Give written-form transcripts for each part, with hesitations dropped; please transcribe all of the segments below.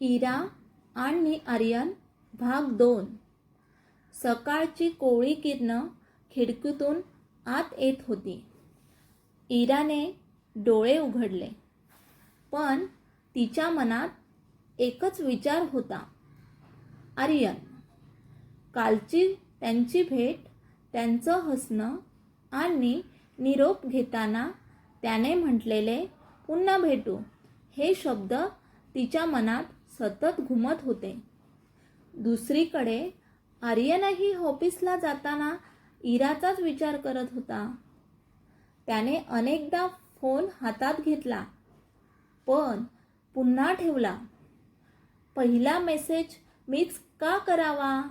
इरा आणि आर्यन भाग 2. सकाळची कोवळी किरणं खिडकीतून आत येत होती. इराने डोळे उघडले, पण तिच्या मनात एकच विचार होता, आर्यन. कालची त्यांची भेट, त्यांचं हसणं आणि निरोप घेताना त्याने म्हटलेले पुन्हा भेटू हे शब्द तिच्या मनात सतत घुमत होते. दुसरीकडे आर्यनही ऑफिसला जाताना इराचाच विचार करत होता. त्याने अनेकदा फोन हातात घेतला, पण पुन्हा ठेवला. पहिला मेसेज मीच का करावा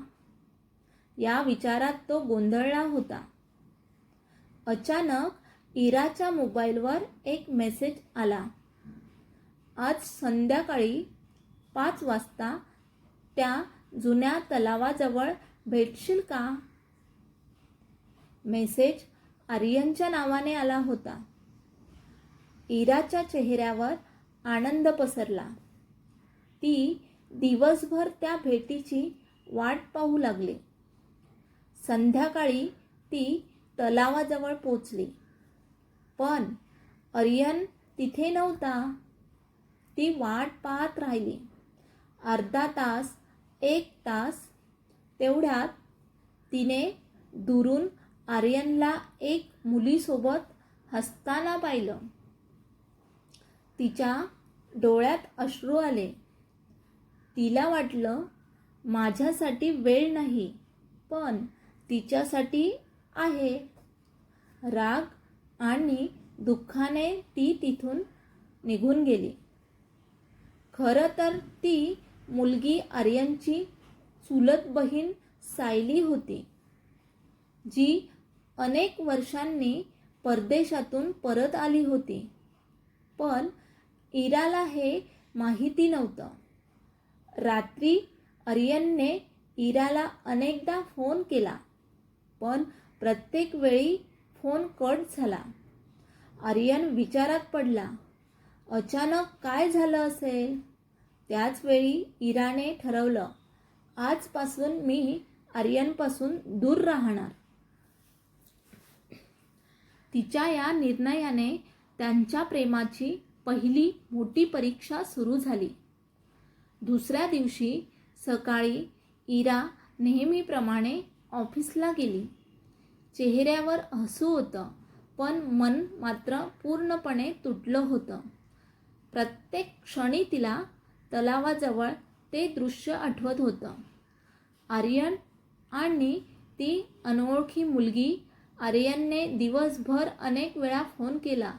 या विचारात तो गोंधळला होता. अचानक इराच्या मोबाईलवर एक मेसेज आला. आज संध्याकाळी 5 वाजता त्या जुन्या तलावाजवळ भेटशील का? मेसेज आर्यनच्या नावाने आला होता. इराच्या चेहऱ्यावर आनंद पसरला. ती दिवसभर त्या भेटीची वाट पाहू लागली. संध्याकाळी ती तलावाजवळ पोचली, पण आर्यन तिथे नव्हता. ती वाट पाहत राहिली. अर्धा तास, 1 तास. तेवढ्यात तिने दुरून आर्यनला एक मुलीसोबत हसताना पाहिलं. तिच्या डोळ्यात अश्रू आले. तिला वाटलं, माझ्यासाठी वेळ नाही, पण तिच्यासाठी आहे. राग आणि दुःखाने ती तिथून निघून गेली. खरं तर ती मुलगी आर्यनची चुलत बहीण सायली होती, जी अनेक वर्षांनी परदेशातून परत आली होती. पण इराला हे माहिती नव्हतं. रात्री आर्यनने इराला अनेकदा फोन केला, पण प्रत्येक वेळी फोन कट झाला. आर्यन विचारात पडला. अचानक काय झालं असेल? त्याच वेळी इराने ठरवलं, आजपासून मी आर्यनपासून दूर राहणार. तिच्या या निर्णयाने त्यांच्या प्रेमाची पहिली मोठी परीक्षा सुरू झाली. दुसऱ्या दिवशी सकाळी इरा नेहमीप्रमाणे ऑफिसला गेली. चेहऱ्यावर हसू होतं, पण मन मात्र पूर्णपणे तुटलं होतं. प्रत्येक क्षणी तिला तलावाजवळ ते दृश्य आठवत होतं. आर्यन आणि ती अनोळखी मुलगी. आर्यनने दिवसभर अनेक वेळा फोन केला.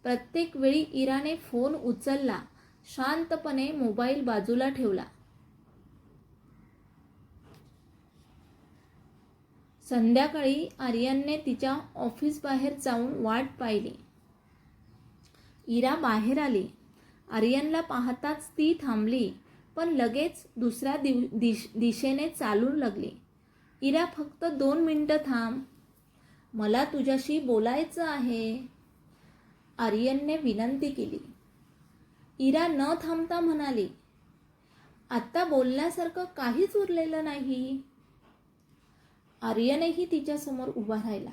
प्रत्येक वेळी इराने फोन उचलला, शांतपणे मोबाईल बाजूला ठेवला. संध्याकाळी आर्यनने तिच्या ऑफिस बाहेर जाऊन वाट पाहिली. इरा बाहेर आली. आर्यनला पाहताच ती थांबली, पण लगेच दुसऱ्या दिशेने चालू लागली. इरा, फक्त 2 मिनिटं थांब, मला तुझ्याशी बोलायचं आहे, आर्यनने विनंती केली. इरा न थांबता म्हणाली, आता बोलण्यासारखं काहीच उरलेलं नाही. आर्यनही तिच्यासमोर उभा राहिला.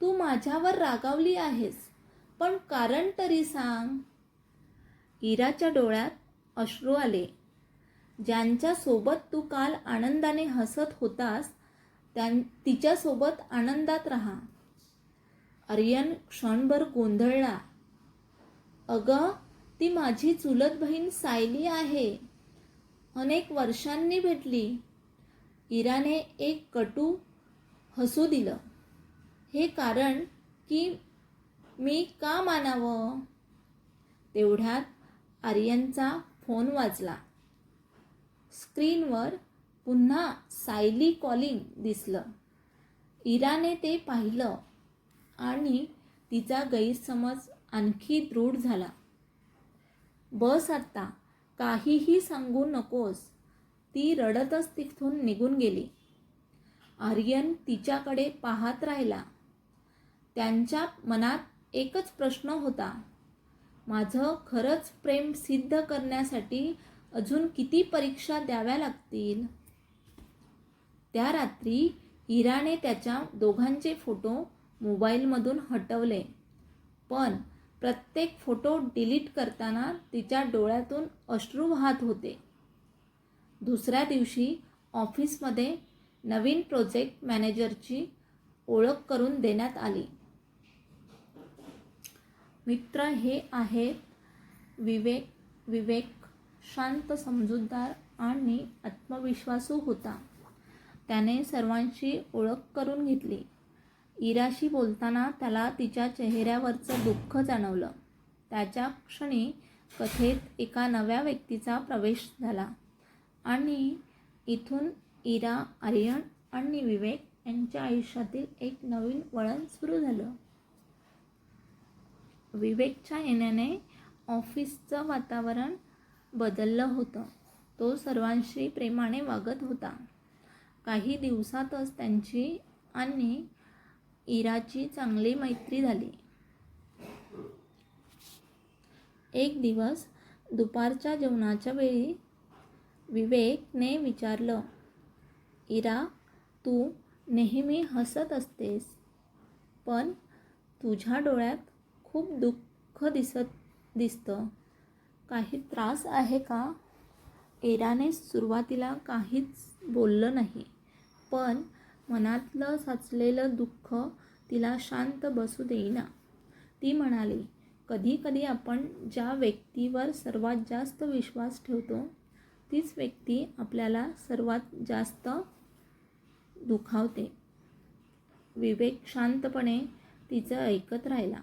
तू माझ्यावर रागावली आहेस, पण कारण तरी सांग. इराच्या डोळ्यात अश्रू आले. ज्यांच्या सोबत तू काल आनंदाने हसत होतास, तिच्यासोबत आनंदात राहा. आर्यन क्षणभर गोंधळला. अगं, ती माझी चुलत बहीण सायली आहे. अनेक वर्षांनी भेटली. इराने एक कटू हसू दिलं. हे कारण की मी का मानावं? तेवढ्यात आर्यनचा फोन वाजला. स्क्रीनवर पुन्हा सायली कॉलिंग दिसलं. इराने ते पाहिलं आणि तिचा गैरसमज आणखी दृढ झाला. बस आता, काहीही सांगू नकोस. ती रडतच तिथून निघून गेली. आर्यन तिच्याकडे पाहत राहिला. त्यांच्या मनात एकच प्रश्न होता, माझं खरंच प्रेम सिद्ध करण्यासाठी अजून किती परीक्षा द्याव्या लागतील? त्या रात्री इराने त्याच्या दोघांचे फोटो मोबाईलमधून हटवले, पण प्रत्येक फोटो डिलीट करताना तिच्या डोळ्यातून अश्रू वाहत होते. दुसऱ्या दिवशी ऑफिसमध्ये नवीन प्रोजेक्ट मॅनेजरची ओळख करून देण्यात आली. मित्र हे आहेत विवेक शांत, समजूतदार आणि आत्मविश्वासू होता. त्याने सर्वांशी ओळख करून घेतली. इराशी बोलताना त्याला तिच्या चेहऱ्यावरचं दुःख जाणवलं. त्याच्या क्षणी कथेत एका नव्या व्यक्तीचा प्रवेश झाला आणि इथून इरा, आर्यन आणि विवेक यांच्या आयुष्यातील एक नवीन वळण सुरू झालं. विवेकच्या येण्याने ऑफिसचं वातावरण बदललं होतं. तो सर्वांशी प्रेमाने वागत होता. काही दिवसातच त्यांची आणि इराची चांगली मैत्री झाली. एक दिवस दुपारच्या जेवणाच्या वेळी विवेकने विचारलं, इरा, तू नेहमी हसत असतेस, पण तुझ्या डोळ्यात खूप दुःख दिसतं. काही त्रास आहे का? इराने सुरुवातीला काहीच बोललं नाही, पण मनातलं साचलेलं दुःख तिला शांत बसू देईना. ती म्हणाली, कधी कधी आपण ज्या व्यक्तीवर सर्वात जास्त विश्वास ठेवतो तीच व्यक्ती आपल्याला सर्वात जास्त दुखावते. विवेक शांतपणे तिचं ऐकत राहिला.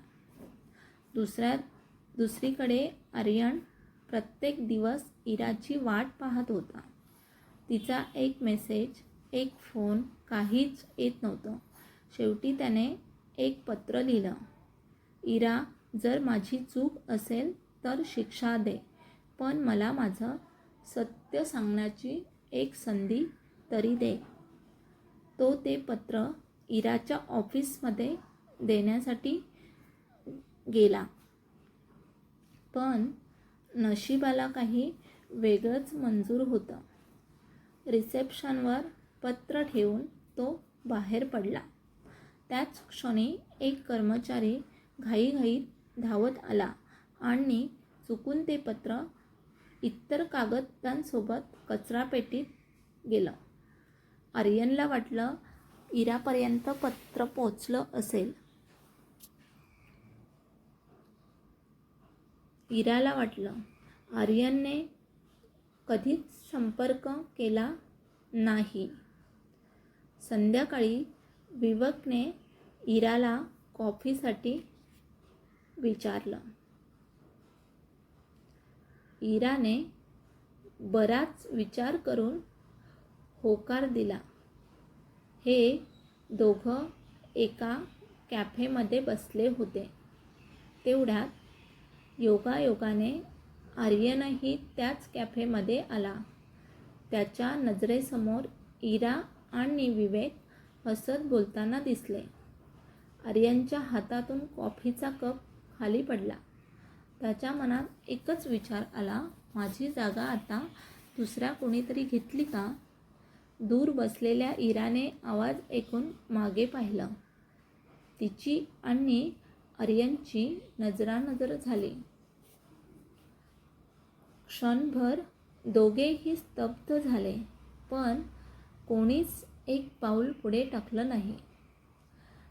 दुसरीकडे आर्यन प्रत्येक दिवस इराची वाट पाहत होता. तिचा एक मेसेज, एक फोन, काहीच येत नव्हतं. शेवटी त्याने एक पत्र लिहिलं, इरा, जर माझी चूक असेल तर शिक्षा दे, पण मला माझं सत्य सांगण्याची एक संधी तरी दे. तो ते पत्र इराच्या ऑफिसमध्ये देण्यासाठी गेला, पण नशिबाला काही वेगळंच मंजूर होतं. रिसेप्शनवर पत्र ठेवून तो बाहेर पडला. त्याच क्षणी एक कर्मचारी घाईघाईत धावत आला आणि चुकून ते पत्र इतर कागदांसोबत कचरापेटीत गेलं. आर्यनला वाटलं इरापर्यंत पत्र पोचलं असेल. इराला वाटलं आर्यनने कधीच संपर्क केला नाही. संध्याकाळी विवेकने इराला कॉफीसाठी विचारलं. इराने बराच विचार करून होकार दिला. हे दोघं एका कॅफेमध्ये बसले होते. तेवढ्यात योगायोगाने आर्यनही त्याच कॅफेमध्ये आला. त्याच्या नजरेसमोर इरा आणि विवेक हसत बोलताना दिसले. आर्यनच्या हातातून कॉफीचा कप खाली पडला. त्याच्या मनात एकच विचार आला, माझी जागा आता दुसऱ्या कोणीतरी घेतली का? दूर बसलेल्या इराने आवाज ऐकून मागे पाहिलं. तिची आणि आर्यनची नजरानजर झाली. क्षणभर दोघेही स्तब्ध झाले, पण कोणीच एक पाऊल पुढे टाकलं नाही.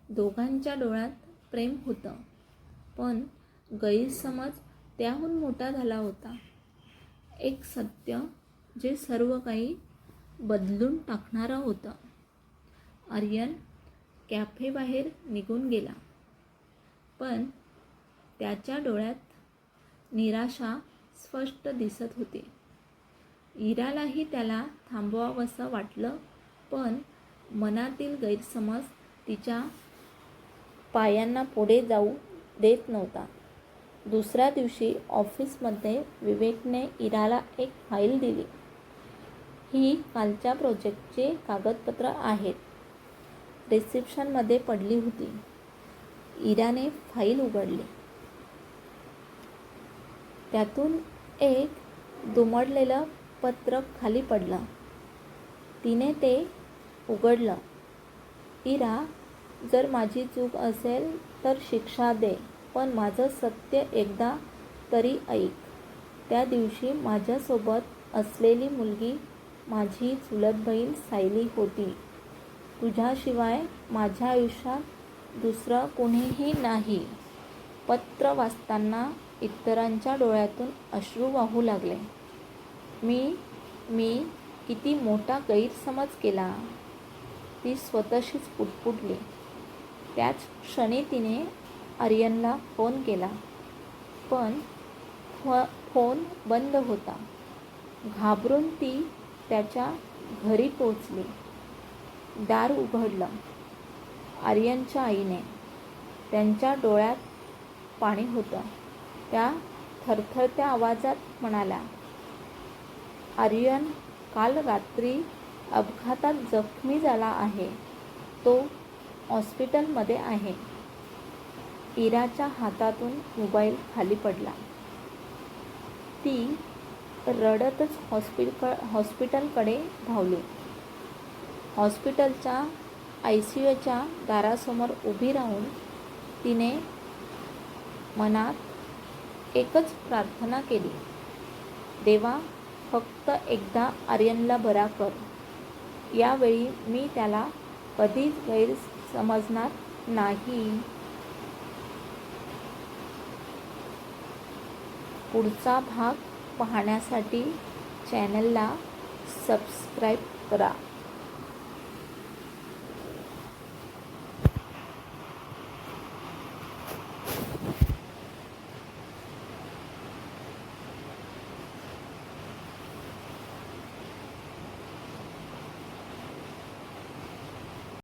दोघांच्या डोळ्यात प्रेम होतं, पण गैरसमज त्याहून मोठा झाला होता. एक सत्य जे सर्व काही बदलून टाकणारं होतं. आर्यन कॅफेबाहेर निघून गेला, पण त्याच्या डोळ्यात निराशा स्पष्ट दिसत होती. इरालाही त्याला थांबवावंसं वाटलं, पण मनातील गैरसमज तिच्या पायांना पुढे जाऊ देत नव्हता. दुसऱ्या दिवशी ऑफिसमध्ये विवेकने इराला एक फाईल दिली. ही कालच्या प्रोजेक्टची कागदपत्र आहेत. रिसेप्शनमध्ये पडली होती. इराने फाईल उघडली. त्यातून एक दुमडलेलं पत्र खाली पडलं. तिने ते उघडलं. इरा, जर माझी चूक असेल तर शिक्षा दे, पण माझं सत्य एकदा तरी ऐक. त्या दिवशी माझ्यासोबत असलेली मुलगी माझी चुलत बहीण सायली होती. तुझ्याशिवाय माझ्या आयुष्यात दुसरं कोणीही नाही. पत्र वाचताना इतरांच्या डोळ्यातून अश्रू वाहू लागले. मी किती मोठा गैरसमज केला. ती स्वतःशीच पुटपुटली. त्याच क्षणी तिने आर्यनला फोन केला, पण फोन बंद होता. घाबरून ती त्याच्या घरी पोचली. दार उघडलं. आर्यनच्या आईने. त्यांच्या डोळ्यात पाणी होतं. त्या थरथरत्या आवाजात म्हणाल्या, आर्यन काल रात्री अपघातात जखमी झाला आहे. तो हॉस्पिटलमध्ये आहे. इराच्या हातातून मोबाईल खाली पडला. ती रडतच हॉस्पिटलकडे धावली. हॉस्पिटलच्या ICUच्या दारासमोर उभी राहून तिने मनात एकच प्रार्थना केली, देवा, फक्त एकदा आर्यनला बरा कर. यावेळी मी त्याला कधीच गैरसमजणार नाही. पुढचा भाग पाहण्यासाठी चॅनलला सबस्क्राईब करा.